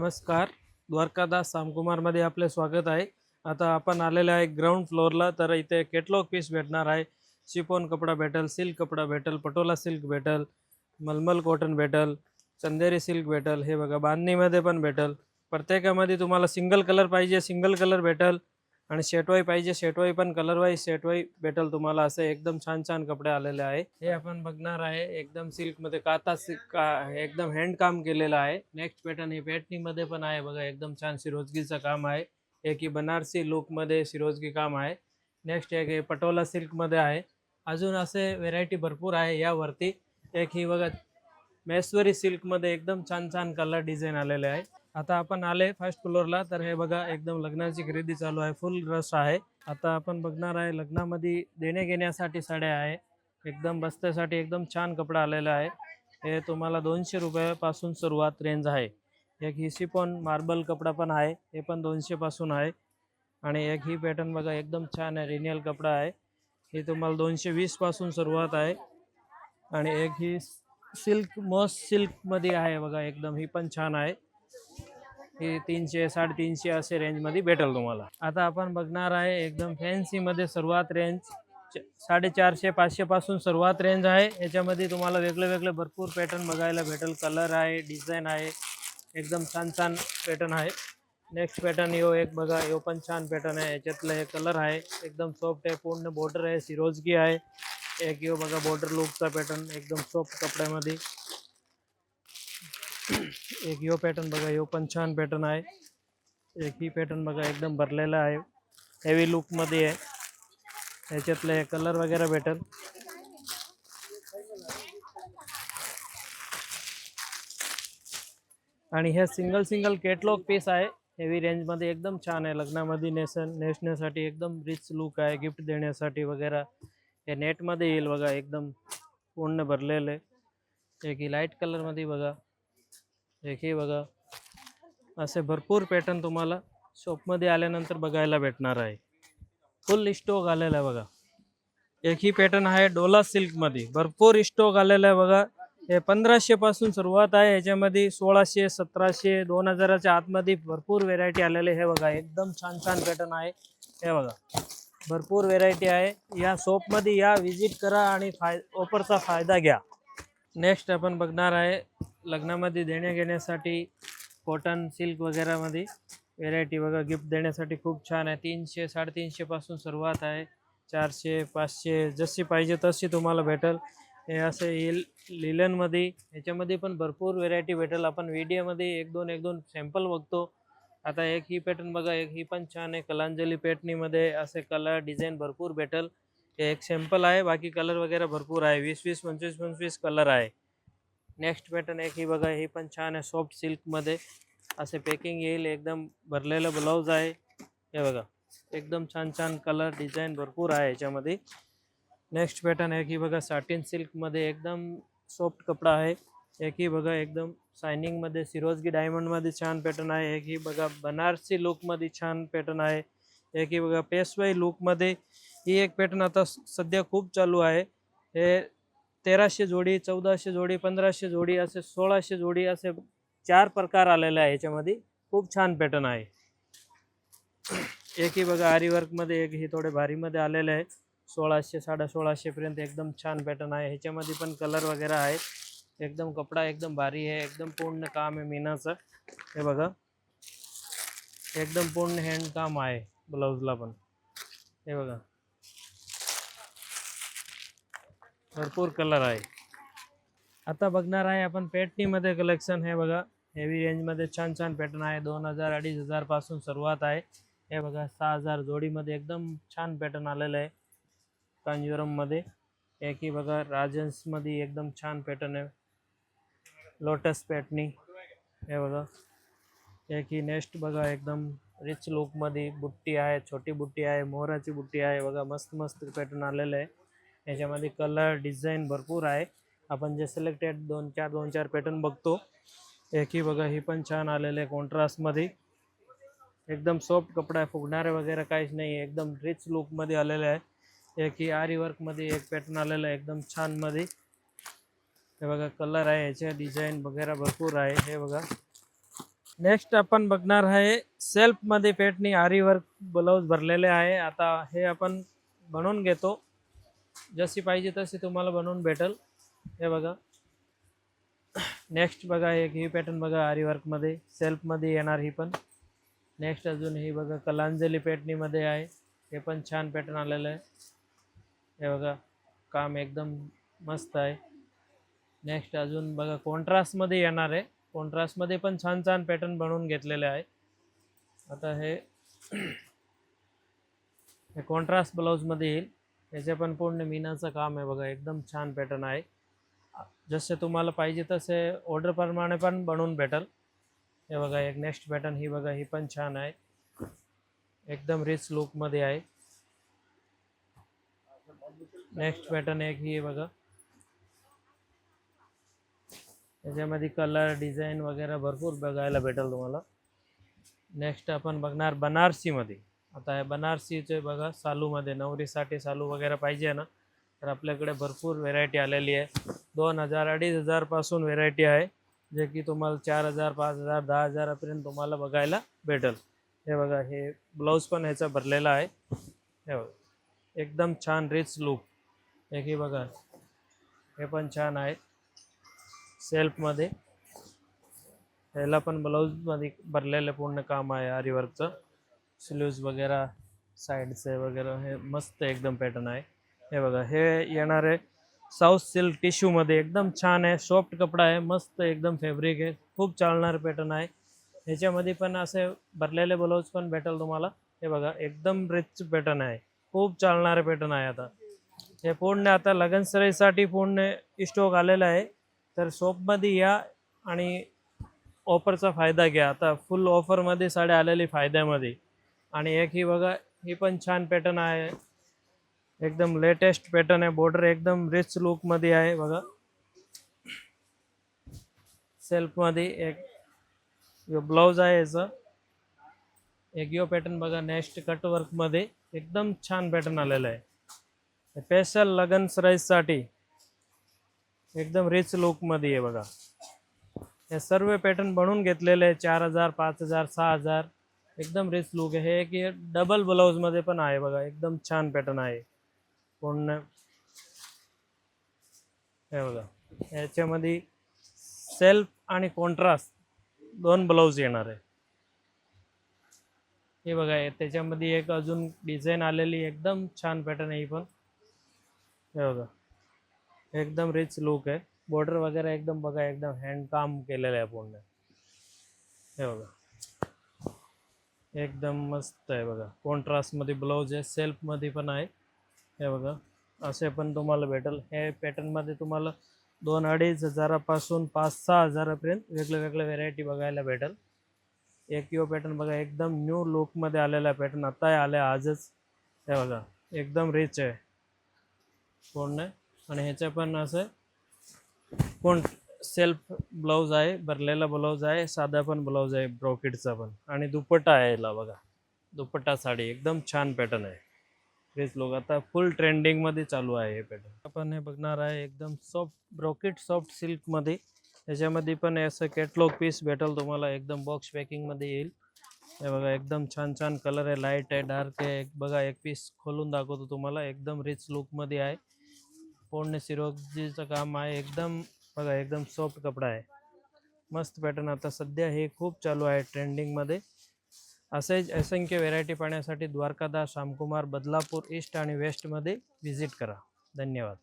नमस्कार. द्वारकादास सामकुमारमध्ये आपले स्वागत आहे. आता आपण आलेले आहे ग्राउंड फ्लोअरला. तर इथे कॅटलॉग पीस भेटणार आहे. शिफॉन कपडा भेटेल, सिल्क कपडा भेटेल, पटोला सिल्क भेटेल, मलमल कॉटन भेटेल, चंदेरी सिल्क भेटेल. हे बघा बांधणीमध्ये पण भेटेल. प्रत्येकामध्ये तुम्हाला सिंगल कलर पाहिजे सिंगल कलर भेटेल आणि शेटवाई पाहिजे शेटवाई पण कलर वाईज शेटवाई भेटेल तुम्हाला. असे एकदम छान छान कपडे आलेले आहे. हे आपण बघणार आहे एकदम सिल्क मध्ये काता सिल्क एकदम हँड काम केलेलं आहे. नेक्स्ट पॅटर्न हे पॅटनी मध्ये पण आहे बघा, एकदम छान सिरोजगीचं काम आहे. एक ही बनारसी लुक मध्ये सिरोजगी काम आहे. नेक्स्ट एक हे पटोला सिल्क मध्ये आहे. अजून असे व्हेरायटी भरपूर आहे यावरती. एक ही बघा महेश्वरी सिल्क मध्ये एकदम छान छान कलर डिझाईन आलेले आहे. आता आपण आले फर्स्ट फ्लोअरला. तर हे बघा एकदम लग्नाची खरेदी चालू आहे, फुल रश आहे. आता आपण बघणार आहे लग्नामध्ये देणे घेण्यासाठी साड्या आहे. एकदम बस्त्यासाठी एकदम छान कपडा आलेला आहे. हे तुम्हाला 200 रुपयापासून सुरुवात रेंज आहे. एक ही शिफॉन मार्बल कपडा पण आहे, हे पण 200 पासून आहे. आणि एक ही पॅटर्न बघा एकदम छान आहे, रिनियल कपडा आहे. हे तुम्हाला 220 पासून सुरुवात आहे. आणि एक ही सिल्क मॉस सिल्क मध्ये आहे बघा, एकदम ही पण छान आहे. ही 300 350 असे रेंज मध्ये भेटेल तुम्हाला. आता आपण बघणार आहे एकदम फॅन्सी मध्ये सुरुवात रेंज 450 500 पासून सुरुवात रेंज आहे. याच्यामध्ये तुम्हाला वेगळे वेगळे भरपूर पॅटर्न बघायला भेटेल. कलर आहे, डिझाईन आहे, एकदम छान छान पॅटर्न आहे. नेक्स्ट पॅटर्न यो एक बघा, यो पण छान पॅटर्न आहे. याच्यातलं हे कलर आहे, एकदम सॉफ्ट आहे, पूर्ण बॉर्डर आहे, सिरोजगी आहे. एक यो बघा बॉर्डर लुकचा पॅटर्न एकदम सॉफ्ट कपड्यामध्ये. एक यो पॅटर्न बघा, यो पण छान पॅटर्न आहे. एक ही पॅटर्न बघा एकदम भरलेला आहे, हेवी लुक मध्ये आहे. याच्यातले हे कलर वगैरे भेटेल. आणि हे सिंगल सिंगल कॅटलॉग पीस आहे, हेवी रेंज मध्ये एकदम छान आहे. लग्नामध्ये नेसण्यासाठी एकदम रिच लुक आहे, गिफ्ट देण्यासाठी वगैरे. हे नेट मध्ये येईल बघा, एकदम पूर्ण भरलेले. एक ही लाईट कलर मध्ये बघा, एक ही बघा. असे भरपूर पॅटर्न तुम्हाला शॉपमध्ये आल्यानंतर बघायला भेटणार आहे. फुल स्टॉक आलेला आहे बघा. एक ही पॅटर्न आहे डोला सिल्क मध्ये, भरपूर स्टॉक आलेला आहे बघा. हे 1500 पासून सुरुवात आहे. याच्यामध्ये 1600 1700 2000च्या आतमध्ये भरपूर व्हेरायटी आलेले. हे बघा एकदम छान छान पॅटर्न आहे. हे बघा भरपूर व्हेरायटी आहे. या शॉपमध्ये या, विजिट करा आणि ऑफरचा फायदा घ्या. नेक्स्ट आपण बघणार आहे लग्नामध्ये देण्या घेण्यासाठी कॉटन सिल्क वगैरे मध्ये व्हेरायटी बघा. गिफ्ट देण्यासाठी खूप छान आहे. 300 350 पासून सुरुवात आहे. 400 500 जशी पाहिजे तशी तुम्हाला भेटेल. हे असे येईल लिलनमध्ये. याच्यामध्ये पण भरपूर व्हेरायटी भेटेल. आपण व्हिडिओमध्ये एक दोन सॅम्पल बघतो. आता एक ही पॅटर्न बघा, एक ही पण छान आहे कलांजली पॅटर्नीमध्ये. असे कलर डिझाईन भरपूर भेटेल. हे एक सॅम्पल आहे, बाकी कलर वगैरे भरपूर आहे. 20 25 कलर आहे. नेक्स्ट पॅटर्न एक ही बघा, ही पण छान आहे सॉफ्ट सिल्कमध्ये. असे पॅकिंग येईल, एकदम भरलेलं ब्लाऊज आहे. हे बघा एकदम छान छान कलर डिझाईन भरपूर आहे याच्यामध्ये. नेक्स्ट पॅटर्न एक ही बघा साटिन सिल्कमध्ये, एकदम सॉफ्ट कपडा आहे. एक ही बघा एकदम शायनिंगमध्ये सिरोजगी डायमंडमध्ये छान पॅटर्न आहे. एक ही बघा बनारसी लुकमध्ये छान पॅटर्न आहे. एक ही बघा पेशवाई लुकमध्ये. ही एक पॅटर्न आता सध्या खूप चालू आहे. हे 1300 जोडी 1400 जोडी 1500 जोडी असे 1600 जोडी असे 4 प्रकार आलेले आहे. याच्यामध्ये खूप छान पॅटर्न आहे. एक ही बघा आरी वर्कमध्ये, एक ही थोडे भारीमध्ये आलेले आहे. 1600 1650 पर्यंत एकदम छान पॅटर्न आहे. ह्याच्यामध्ये पण कलर वगैरे आहे. एकदम कपडा एकदम भारी आहे, एकदम पूर्ण काम आहे मीनाचं. हे बघा एकदम पूर्ण हँड काम आहे ब्लाऊजला पण. हे बघा भरपूर कलर आहे. आता बघणार आहे आपण पॅटनीमध्ये कलेक्शन. हे बघा हेवी रेंजमध्ये छान छान पॅटर्न आहे. 2000 2500 पासून सुरुवात आहे. हे बघा 6000 जोडीमध्ये एकदम छान पॅटर्न आलेलं आहे कांजीवरममध्ये. एक ही बघा राजन्समध्ये एकदम छान पॅटर्न आहे, लोटस पॅटर्नी. हे बघा एक ही नेक्स्ट बघा एकदम रिच लुकमध्ये बुट्टी आहे, छोटी बुट्टी आहे, मोहराची बुट्टी आहे. बघा मस्त मस्त पॅटर्न आलेलं आहे. याच्यामध्ये कलर डिझाईन भरपूर आहे. आपण जे सिलेक्टेड 2 4 पॅटर्न बघतो. एक ही बघा ही पण छान आलेलं आहे कॉन्ट्रास्टमध्ये. एकदम सॉफ्ट कपडा आहे, फुगणारे वगैरे काहीच नाही, एकदम रिच लुकमध्ये आलेलं आहे. एक ही आरी वर्कमध्ये एक पॅटर्न आलेलं आहे एकदम छान मध्ये. हे बघा कलर आहे, याचे डिझाईन वगैरे भरपूर आहे. हे बघा नेक्स्ट आपण बघणार आहे सेल्फ मध्ये पेटणी आरी वर्क ब्लाऊज भरलेले आहे. आता हे आपण बनवून घेतो, जशी पाहिजे तशी तुम्हाला बनवून भेटेल. हे बघा. नेक्स्ट बघा एक ही पॅटर्न बघा आरी वर्क मध्ये सेल्फ मध्ये येणार ही पण. नेक्स्ट अजून ही बघा कलांजली पेटणी मध्ये आहे, हे पण छान पॅटर्न आलेलं आहे. हे बघा काम एकदम मस्त आहे. नेक्स्ट अजून बघा कॉन्ट्रास्ट मध्ये येणार आहे, कॉन्ट्रास्ट मध्ये पण छान छान पॅटर्न बनवून घेतलेले आहे. आता हे कॉन्ट्रास्ट ब्लाऊज मध्ये येईल, याचे पण पूर्ण मीनाचं काम आहे बघा, एकदम छान पॅटर्न आहे. जसे तुम्हाला पाहिजे तसे ऑर्डर प्रमाणे पण बनवून भेटेल. हे बघा एक नेक्स्ट पॅटर्न ही बघा, ही पण छान आहे, एकदम रिच लुक मध्ये आहे. नेक्स्ट पॅटर्न एक ही बघा, याच्यामध्ये कलर डिझाईन वगैरे भरपूर बघायला भेटेल तुम्हाला. नेक्स्ट आपण बघणार बनारसी मध्ये. आता हे बनारसीचे बघा सालूमध्ये नवरीसाठी सालू वगैरे पाहिजे ना, तर आपल्याकडे भरपूर व्हेरायटी आलेली आहे. 2000 2500 पासून व्हेरायटी आहे, जे की तुम्हाला 4000 5000 10,000पर्यंत तुम्हाला बघायला भेटेल. हे बघा हे ब्लाऊज पण ह्याचा भरलेला आहे. हे बघा एकदम छान रिच लुक. एक ही बघा हे पण छान आहे सेल्फमध्ये. ह्याला पण ब्लाऊजमध्ये भरलेलं पूर्ण काम आहे आरी वर्कचं. स्लीव्ज वगैरे साईडचे वगैरे हे मस्त एकदम पॅटर्न आहे. हे बघा हे येणार आहे साऊथ सिल्क टिश्यूमध्ये, एकदम छान आहे, सॉफ्ट कपडा आहे, मस्त एकदम फॅब्रिक आहे, खूप चालणार पॅटर्न आहे. ह्याच्यामध्ये पण असे भरलेले ब्लाऊज पण भेटेल तुम्हाला. हे बघा एकदम रिच पॅटर्न आहे, खूप चालणारे पॅटर्न आहे. आता हे पूर्ण आता लगनसराईसाठी पूर्ण स्टॉक आलेला आहे, तर शॉपमध्ये या आणि ऑफरचा फायदा घ्या. आता फुल ऑफरमध्ये साड्या आलेली फायद्यामध्ये. आणि एक ही बघा ही पण छान पॅटर्न आहे, एकदम लेटेस्ट पॅटर्न आहे, बॉर्डर एकदम रिच लुक मध्ये आहे बघा. सेल्फ मध्ये एक ब्लाऊज आहे याचा. एक यो पॅटर्न बघा नेक्स्ट कट वर्क मध्ये एकदम छान पॅटर्न आलेला आहे, स्पेशल लगन सराईसाठी एकदम रिच लुक मध्ये आहे बघा. हे सर्व पॅटर्न बनवून घेतलेले आहे 4000 5000 6000, एकदम रिच लुक आहे. हे की डबल ब्लाऊज मध्ये पण आहे बघा, एकदम छान पॅटर्न आहे पूर्ण. हे बघा याच्यामध्ये सेल्फ आणि कॉन्ट्रास्ट दोन ब्लाऊज येणार आहे. हे बघा त्याच्यामध्ये एक अजून डिझाईन आलेली एकदम छान पॅटर्न आहे ही पण. हे बघा एकदम रिच लुक आहे, बॉर्डर वगैरे एकदम बघा एकदम हँड काम केलेलं आहे पूर्ण. हे बघा एकदम मस्त आहे बघा, कॉन्ट्रास्ट मध्ये ब्लाऊज आहे, सेल्फ मध्ये पण आहे. हे बघा असे पण तुम्हाला भेटेल. हे पॅटर्न मध्ये तुम्हाला 2-2.5 पासून 5-6 हजारापर्यंत वेगवेगळ्या व्हेरायटी बघायला भेटेल. एक यो पॅटर्न बघा एकदम न्यू लुक मध्ये आलेला पॅटर्न, आता आले आजच. हे बघा एकदम रिच आहे पूर्ण. आणि ह्याच्या पण असं कोण सेल्फ ब्लाऊज आहे, भरलेला ब्लाऊज आहे, साधा पण ब्लाऊज आहे ब्रॉकेटचा पण. आणि दुपट्टा आहे याला बघा, दुपट्टा साडी एकदम छान पॅटर्न आहे. रिच लोक आता फुल ट्रेंडिंग मध्ये चालू आहे हे पॅटर्न. आपण हे बघणार आहे एकदम सॉफ्ट ब्रॉकेट सॉफ्ट सिल्क मध्ये. त्याच्यामध्ये पण असं कॅटलॉग पीस भेटेल तुम्हाला, एकदम बॉक्स पॅकिंग मध्ये येईल. हे बघा एकदम छान छान कलर आहे, लाईट आहे, डार्क आहे. बघा एक पीस खोलून दाखवतो तुम्हाला, एकदम रिच लुक मध्ये आहे, पूर्ण सिरोजीचं काम आहे एकदम. बघा एकदम सॉफ्ट कपडा आहे, मस्त पॅटर्न. आता सध्या हे खूप चालू आहे ट्रेंडिंग मध्ये. असेच असंख्य व्हेरायटी पाहण्यासाठी द्वारकादास श्यामकुमार बदलापूर ईस्ट आणि वेस्टमध्ये व्हिजिट करा. धन्यवाद.